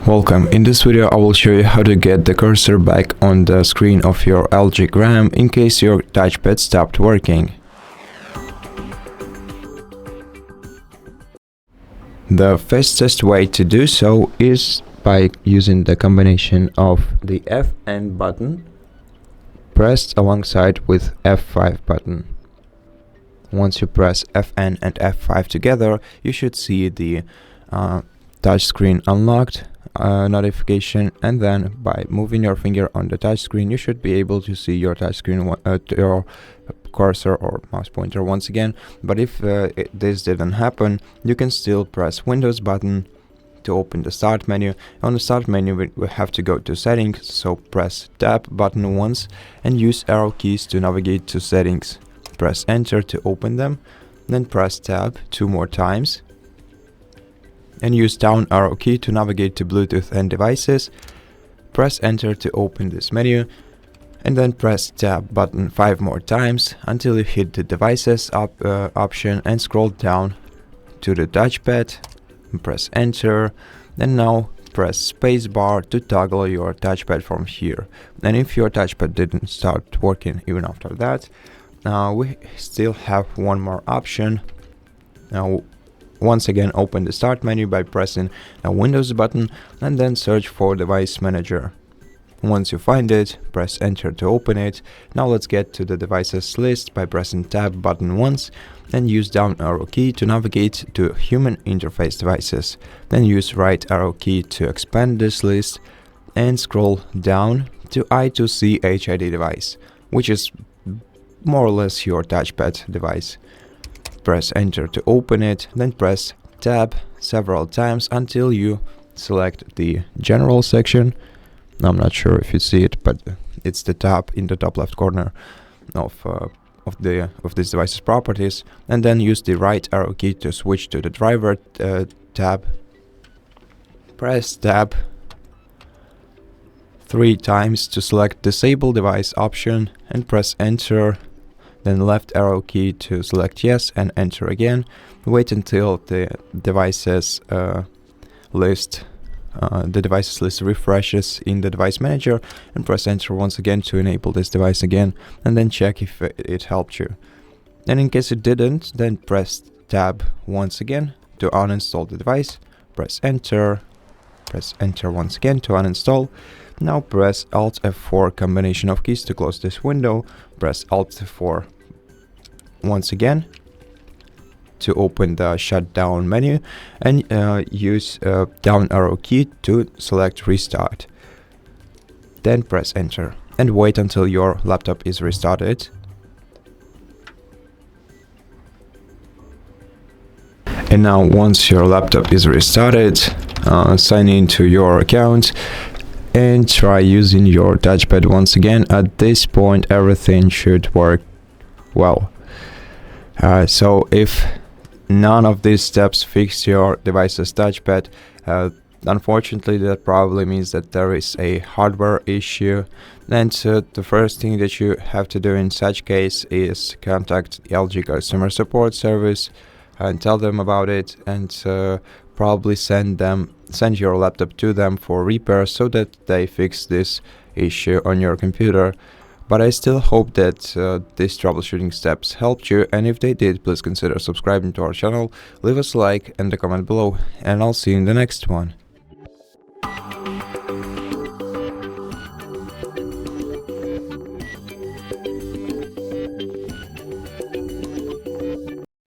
Welcome. In this video I will show you how to get the cursor back on the screen of your LG Gram in case your touchpad stopped working. The fastest way to do so is by using the combination of the Fn button pressed alongside with F5 button. Once you press Fn and F5 together, you should see the touchscreen unlocked notification, and then by moving your finger on the touchscreen you should be able to see your touchscreen your cursor or mouse pointer once again. But if this didn't happen, you can still press Windows button to open the start menu. On the start menu we have to go to settings, so press tab button once and use arrow keys to navigate to settings. Press enter to open them, then press tab 2 more times and use down arrow key to navigate to Bluetooth and devices. Press enter to open this menu and then press tab button 5 more times until you hit the devices option and scroll down to the touchpad and press enter. Then now press spacebar to toggle your touchpad from here. And if your touchpad didn't start working even after that, we still have one more option. Now once again open the start menu by pressing a Windows button and then search for device manager. Once you find it, press enter to open it. Now let's get to the devices list by pressing tab button once and use down arrow key to navigate to human interface devices. Then use right arrow key to expand this list and scroll down to I2C HID device, which is more or less your touchpad device. Press enter to open it, then press tab several times until you select the general section. I'm not sure if you see it, but it's the tab in the top left corner of this device's properties, and then use the right arrow key to switch to the driver tab. Press tab 3 times to select disable device option and press enter. Then left arrow key to select yes and enter again. Wait until the devices list refreshes in the device manager and press enter once again to enable this device again, and then check if it helped you. And in case it didn't, then press tab once again to uninstall the device. Press enter once again to uninstall. Now press Alt F4 combination of keys to close this window. Press Alt F4 once again to open the shutdown menu and use down arrow key to select restart. Then press enter and wait until your laptop is restarted. And now once your laptop is restarted, sign into your account and try using your touchpad once again. At this point everything should work well. So if none of these steps fix your device's touchpad, unfortunately that probably means that there is a hardware issue. And the first thing that you have to do in such case is contact the LG customer support service and tell them about it, and probably send your laptop to them for repair so that they fix this issue on your computer. But I still hope that these troubleshooting steps helped you, and if they did, please consider subscribing to our channel, leave us a like and a comment below, and I'll see you in the next one.